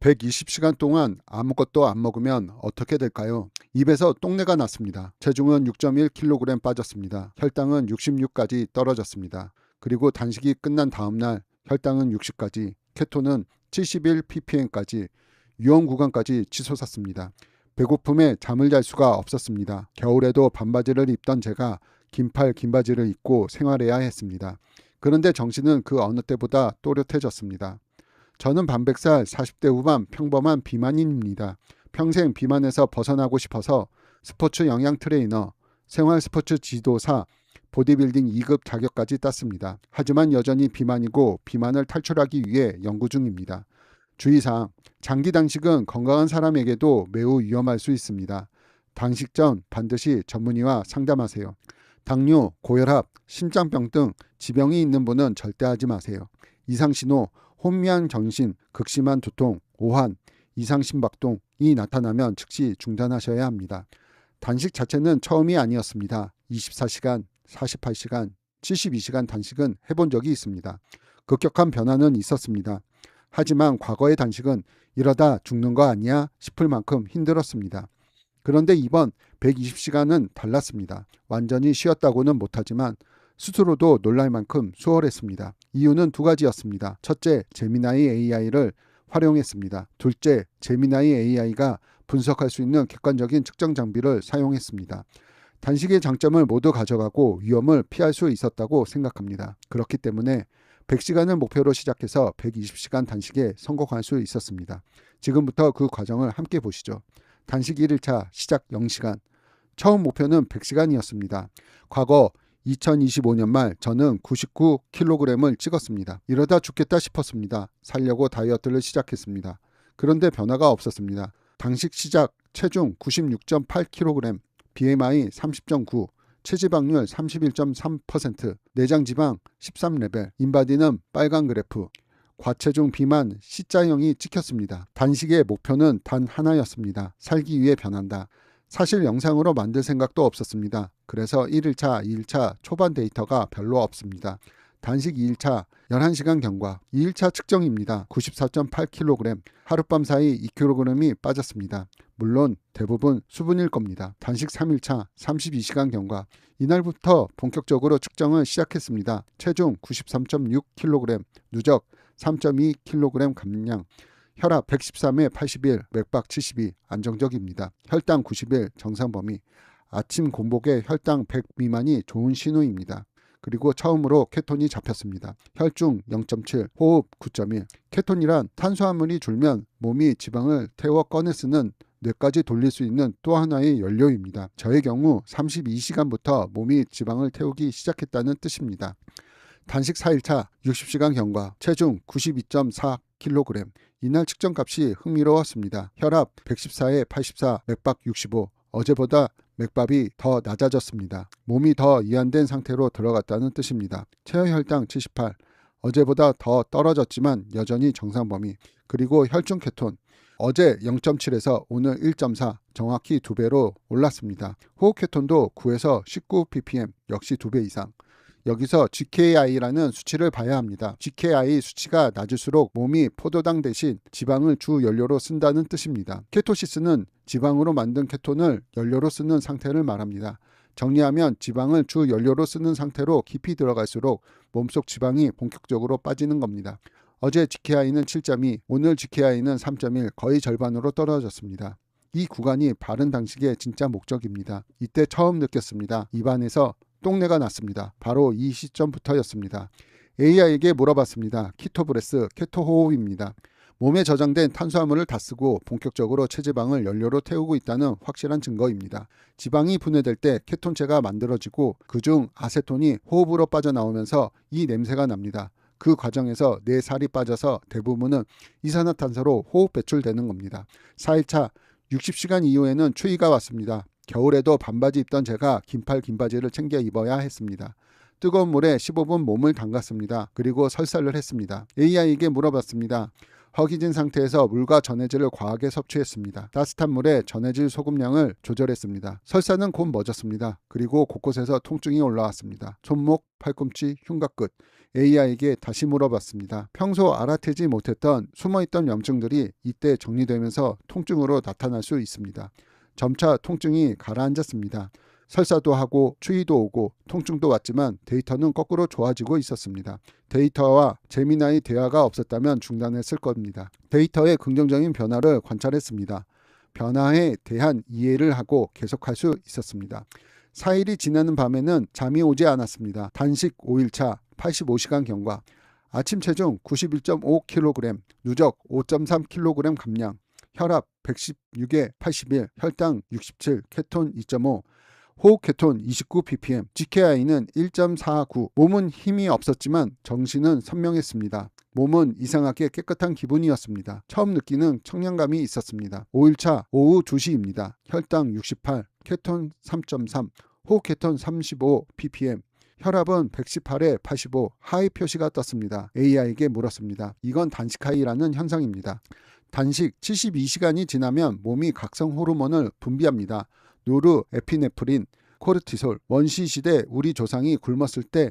120시간 동안 아무것도 안 먹으면 어떻게 될까요? 입에서 똥내가 났습니다. 체중은 6.1kg 빠졌습니다. 혈당은 66까지 떨어졌습니다. 그리고 단식이 끝난 다음날 혈당은 60까지, 케톤은 71ppm까지, 위험 구간까지 치솟았습니다. 배고픔에 잠을 잘 수가 없었습니다. 겨울에도 반바지를 입던 제가 긴팔 긴바지를 입고 생활해야 했습니다. 그런데 정신은 그 어느 때보다 또렷해졌습니다. 저는 반백살 40대 후반 평범한 비만인입니다. 평생 비만에서 벗어나고 싶어서 스포츠 영양 트레이너, 생활 스포츠 지도사, 보디빌딩 2급 자격까지 땄습니다. 하지만 여전히 비만이고 비만을 탈출하기 위해 연구 중입니다. 주의사항, 장기 단식은 건강한 사람에게도 매우 위험할 수 있습니다. 단식 전 반드시 전문의와 상담하세요. 당뇨, 고혈압, 심장병 등 지병이 있는 분은 절대 하지 마세요. 이상신호, 혼미한 정신, 극심한 두통, 오한, 이상심박동이 나타나면 즉시 중단하셔야 합니다. 단식 자체는 처음이 아니었습니다. 24시간, 48시간, 72시간 단식은 해본 적이 있습니다. 급격한 변화는 있었습니다. 하지만 과거의 단식은 이러다 죽는 거 아니야 싶을 만큼 힘들었습니다. 그런데 이번 120시간은 달랐습니다. 완전히 쉬었다고는 못하지만 스스로도 놀랄 만큼 수월했습니다. 이유는 두 가지였습니다. 첫째, 제미나이 AI를 활용했습니다. 둘째, 제미나이 AI가 분석할 수 있는 객관적인 측정 장비를 사용했습니다. 단식의 장점을 모두 가져가고 위험을 피할 수 있었다고 생각합니다. 그렇기 때문에 100시간을 목표로 시작해서 120시간 단식에 성공할 수 있었습니다. 지금부터 그 과정을 함께 보시죠. 단식 1일차 시작 0시간. 처음 목표는 100시간이었습니다. 과거 2025년 말 저는 99kg을 찍었습니다. 이러다 죽겠다 싶었습니다. 살려고 다이어트를 시작했습니다. 그런데 변화가 없었습니다. 단식 시작 체중 96.8kg, BMI 30.9, 체지방률 31.3%, 내장지방 13레벨, 인바디는 빨간 그래프, 과체중 비만 C자형이 찍혔습니다. 단식의 목표는 단 하나였습니다. 살기 위해 변한다. 사실 영상으로 만들 생각도 없었습니다. 그래서 1일차, 2일차 초반 데이터가 별로 없습니다. 단식 2일차 11시간 경과, 2일차 측정입니다. 94.8kg, 하룻밤 사이 2kg이 빠졌습니다. 물론 대부분 수분일 겁니다. 단식 3일차 32시간 경과, 이날부터 본격적으로 측정을 시작했습니다. 체중 93.6kg, 누적 3.2kg 감량, 혈압 113에 81, 맥박 72, 안정적입니다. 혈당 91, 정상 범위. 아침 공복에 혈당 100 미만이 좋은 신호입니다. 그리고 처음으로 케톤이 잡혔습니다. 혈중 0.7, 호흡 9.1. 케톤이란 탄수화물이 줄면 몸이 지방을 태워 꺼내 쓰는 뇌까지 돌릴 수 있는 또 하나의 연료입니다. 저의 경우 32시간부터 몸이 지방을 태우기 시작했다는 뜻입니다. 단식 4일차 60시간 경과, 체중 92.4kg. 이날 측정값이 흥미로웠습니다. 혈압 114에 84, 맥박 65. 어제보다 맥박이 더 낮아졌습니다. 몸이 더 이완된 상태로 들어갔다는 뜻입니다. 체혈혈당 78. 어제보다 더 떨어졌지만 여전히 정상 범위. 그리고 혈중 케톤. 어제 0.7에서 오늘 1.4, 정확히 2배로 올랐습니다. 호흡 케톤도 9에서 19ppm, 역시 2배 이상. 여기서 GKI라는 수치를 봐야 합니다. GKI 수치가 낮을수록 몸이 포도당 대신 지방을 주 연료로 쓴다는 뜻입니다. 케토시스는 지방으로 만든 케톤을 연료로 쓰는 상태를 말합니다. 정리하면 지방을 주 연료로 쓰는 상태로 깊이 들어갈수록 몸속 지방이 본격적으로 빠지는 겁니다. 어제 GKI는 7.2, 오늘 GKI는 3.1, 거의 절반으로 떨어졌습니다. 이 구간이 바른 단식의 진짜 목적입니다. 이때 처음 느꼈습니다. 입안에서 똥내가 났습니다. 바로 이 시점부터였습니다. AI에게 물어봤습니다. 키토브레스, 케토호흡입니다. 몸에 저장된 탄수화물을 다 쓰고 본격적으로 체지방을 연료로 태우고 있다는 확실한 증거입니다. 지방이 분해될 때 케톤체가 만들어지고 그중 아세톤이 호흡으로 빠져나오면서 이 냄새가 납니다. 그 과정에서 내 살이 빠져서 대부분은 이산화탄소로 호흡 배출되는 겁니다. 4일차 60시간 이후에는 추위가 왔습니다. 겨울에도 반바지 입던 제가 긴팔 긴바지를 챙겨 입어야 했습니다. 뜨거운 물에 15분 몸을 담갔습니다. 그리고 설사를 했습니다. AI에게 물어봤습니다. 허기진 상태에서 물과 전해질을 과하게 섭취했습니다. 따뜻한 물에 전해질 소금량을 조절했습니다. 설사는 곧 멎었습니다. 그리고 곳곳에서 통증이 올라왔습니다. 손목, 팔꿈치, 흉곽 끝. AI에게 다시 물어봤습니다. 평소 알아채지 못했던 숨어있던 염증들이 이때 정리되면서 통증으로 나타날 수 있습니다. 점차 통증이 가라앉았습니다. 설사도 하고 추위도 오고 통증도 왔지만 데이터는 거꾸로 좋아지고 있었습니다. 데이터와 제미나이 대화가 없었다면 중단했을 겁니다. 데이터의 긍정적인 변화를 관찰했습니다. 변화에 대한 이해를 하고 계속할 수 있었습니다. 4일이 지나는 밤에는 잠이 오지 않았습니다. 단식 5일차 85시간 경과, 아침 체중 91.5kg, 누적 5.3kg 감량, 혈압 116에 81, 혈당 67, 케톤 2.5, 호흡 케톤 29ppm, GKI는 1.49. 몸은 힘이 없었지만 정신은 선명했습니다. 몸은 이상하게 깨끗한 기분이었습니다. 처음 느끼는 청량감이 있었습니다. 5일차 오후 2시입니다. 혈당 68, 케톤 3.3, 호흡 케톤 35ppm, 혈압은 118에 85, 하이 표시가 떴습니다. AI에게 물었습니다. 이건 단식 하이라는 현상입니다. 단식 72시간이 지나면 몸이 각성 호르몬을 분비합니다. 노르에피네프린, 코르티솔. 원시시대 우리 조상이 굶었을 때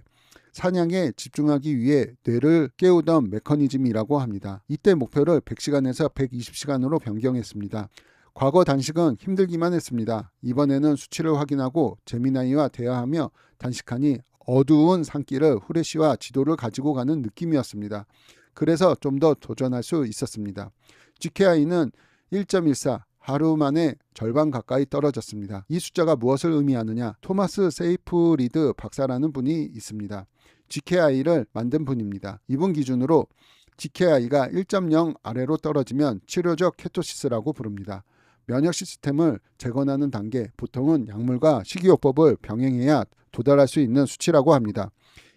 사냥에 집중하기 위해 뇌를 깨우던 메커니즘이라고 합니다. 이때 목표를 100시간에서 120시간으로 변경했습니다. 과거 단식은 힘들기만 했습니다. 이번에는 수치를 확인하고 제미나이와 대화하며 단식하니 어두운 산길을 후레쉬와 지도를 가지고 가는 느낌이었습니다. 그래서 좀 더 도전할 수 있었습니다. GKI는 1.14, 하루 만에 절반 가까이 떨어졌습니다. 이 숫자가 무엇을 의미하느냐? 토마스 세이프리드 박사라는 분이 있습니다. GKI를 만든 분입니다. 이분 기준으로 GKI가 1.0 아래로 떨어지면 치료적 케토시스라고 부릅니다. 면역 시스템을 재건하는 단계, 보통은 약물과 식이요법을 병행해야 도달할 수 있는 수치라고 합니다.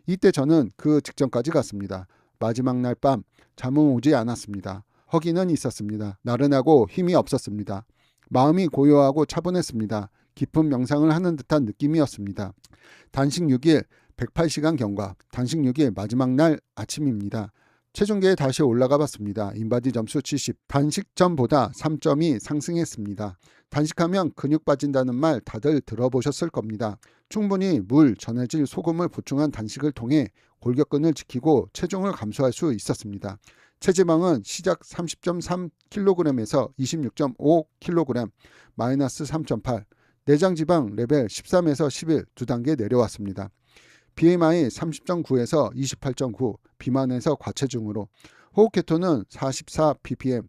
이때 저는 그 직전까지 갔습니다. 마지막 날 밤 잠은 오지 않았습니다. 허기는 있었습니다. 나른하고 힘이 없었습니다. 마음이 고요하고 차분했습니다. 깊은 명상을 하는 듯한 느낌이었습니다. 단식 6일 108시간 경과, 단식 6일 마지막 날 아침입니다. 체중계에 다시 올라가 봤습니다. 인바디 점수 70, 단식 전보다 3점이 상승했습니다. 단식하면 근육 빠진다는 말 다들 들어보셨을 겁니다. 충분히 물, 전해질, 소금을 보충한 단식을 통해 골격근을 지키고 체중을 감소할 수 있었습니다. 체지방은 시작 30.3kg에서 26.5kg, 마이너스 3.8, 내장지방 레벨 13에서 11, 2단계 내려왔습니다. BMI 30.9에서 28.9, 비만에서 과체중으로, 호흡 케톤은 44ppm,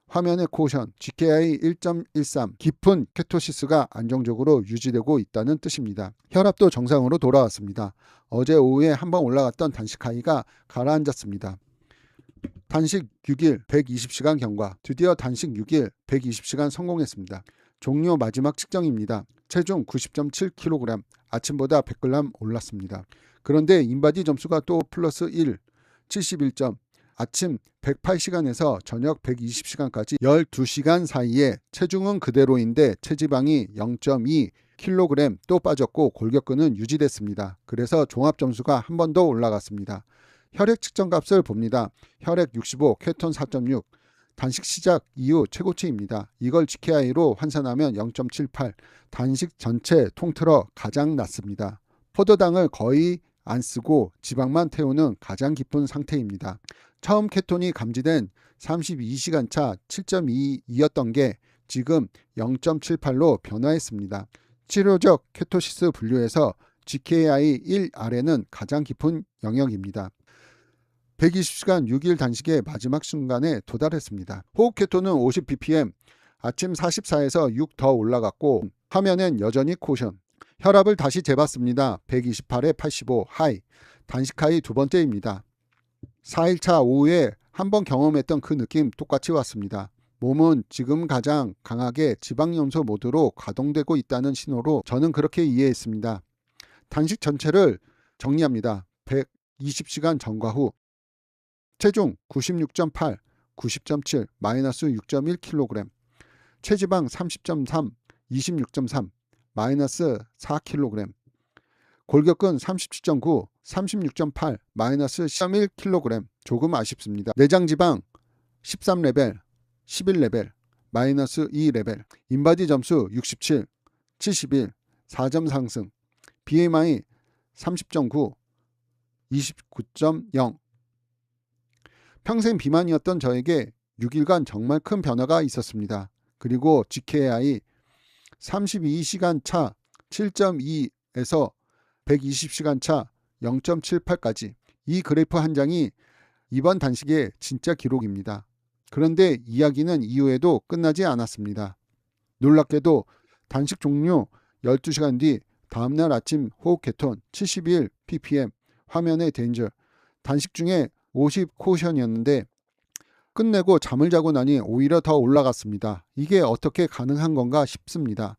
화면의 코션, GKI 1.13, 깊은 케토시스가 안정적으로 유지되고 있다는 뜻입니다. 혈압도 정상으로 돌아왔습니다. 어제 오후에 한번 올라갔던 단식 하이가 가라앉았습니다. 단식 6일 120시간 경과, 드디어 단식 6일 120시간 성공했습니다. 종료 마지막 측정입니다. 체중 90.7kg, 아침보다 100g 올랐습니다. 그런데 인바디 점수가 또 플러스 1, 71점, 아침 108시간에서 저녁 120시간까지 12시간 사이에 체중은 그대로인데 체지방이 0.2kg 또 빠졌고 골격근은 유지됐습니다. 그래서 종합점수가 한 번 더 올라갔습니다. 혈액 측정 값을 봅니다. 혈액 65, 케톤 4.6, 단식 시작 이후 최고치입니다. 이걸 GKI로 환산하면 0.78, 단식 전체 통틀어 가장 낮습니다. 포도당을 거의 안 쓰고 지방만 태우는 가장 깊은 상태입니다. 처음 케톤이 감지된 32시간 차 7.22였던 게 지금 0.78로 변화했습니다. 치료적 케토시스 분류에서 GKI 1 아래는 가장 깊은 영역입니다. 120시간 6일 단식의 마지막 순간에 도달했습니다. 호흡 케톤은 50ppm, 아침 44에서 6 더 올라갔고 화면엔 여전히 코션. 혈압을 다시 재봤습니다. 128에 85 하이, 단식 하이 두 번째입니다. 4일차 오후에 한번 경험했던 그 느낌 똑같이 왔습니다. 몸은 지금 가장 강하게 지방염소 모드로 가동되고 있다는 신호로 저는 그렇게 이해했습니다. 단식 전체를 정리합니다. 120시간 전과 후 체중 96.8, 90.7, 마이너스 6.1kg, 체지방 30.3, 26.3, 마이너스 4kg, 골격근 37.9, 36.8, 마이너스 10.1kg, 조금 아쉽습니다. 내장지방 13레벨, 11레벨, 마이너스 2레벨, 인바디 점수 67, 71, 4점 상승, BMI 30.9, 29.0. 평생 비만이었던 저에게 6일간 정말 큰 변화가 있었습니다. 그리고 GKI 32시간 차 7.2에서 120시간 차 0.78까지, 이 그래프 한 장이 이번 단식의 진짜 기록입니다. 그런데 이야기는 이후에도 끝나지 않았습니다. 놀랍게도 단식 종료 12시간 뒤 다음날 아침 호흡 케톤 71 ppm, 화면의 덴저, 단식 중에 50 코션이었는데 끝내고 잠을 자고 나니 오히려 더 올라갔습니다. 이게 어떻게 가능한 건가 싶습니다.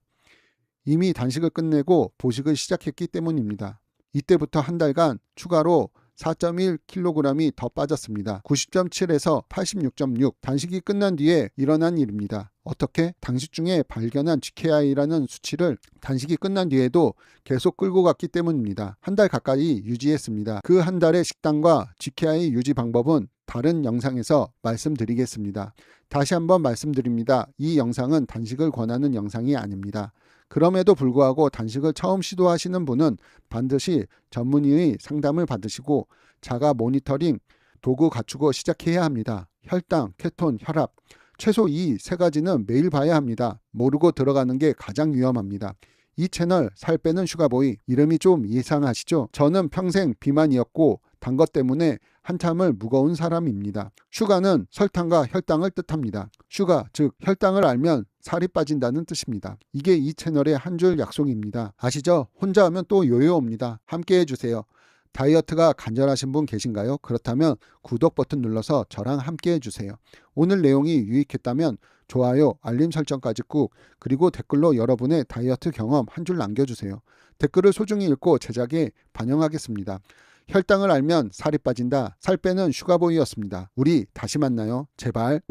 이미 단식을 끝내고 보식을 시작했기 때문입니다. 이때부터 한 달간 추가로 4.1kg이 더 빠졌습니다. 90.7에서 86.6. 단식이 끝난 뒤에 일어난 일입니다. 어떻게? 단식 중에 발견한 GKI라는 수치를 단식이 끝난 뒤에도 계속 끌고 갔기 때문입니다. 한 달 가까이 유지했습니다. 그 한 달의 식단과 GKI 유지 방법은 다른 영상에서 말씀드리겠습니다. 다시 한번 말씀드립니다. 이 영상은 단식을 권하는 영상이 아닙니다. 그럼에도 불구하고 단식을 처음 시도하시는 분은 반드시 전문의의 상담을 받으시고 자가 모니터링 도구 갖추고 시작해야 합니다. 혈당, 케톤, 혈압, 최소 이 세 가지는 매일 봐야 합니다. 모르고 들어가는 게 가장 위험합니다. 이 채널 살 빼는 슈가보이, 이름이 좀 이상하시죠? 저는 평생 비만이었고 단 것 때문에 한참을 무거운 사람입니다. 슈가는 설탕과 혈당을 뜻합니다. 슈가, 즉 혈당을 알면 살이 빠진다는 뜻입니다. 이게 이 채널의 한 줄 약속입니다. 아시죠? 혼자 하면 또 요요옵니다. 함께 해주세요. 다이어트가 간절하신 분 계신가요? 그렇다면 구독 버튼 눌러서 저랑 함께 해주세요. 오늘 내용이 유익했다면 좋아요, 알림 설정까지 꾹, 그리고 댓글로 여러분의 다이어트 경험 한 줄 남겨주세요. 댓글을 소중히 읽고 제작에 반영하겠습니다. 혈당을 알면 살이 빠진다. 살 빼는 슈가보이였습니다. 우리 다시 만나요. 제발.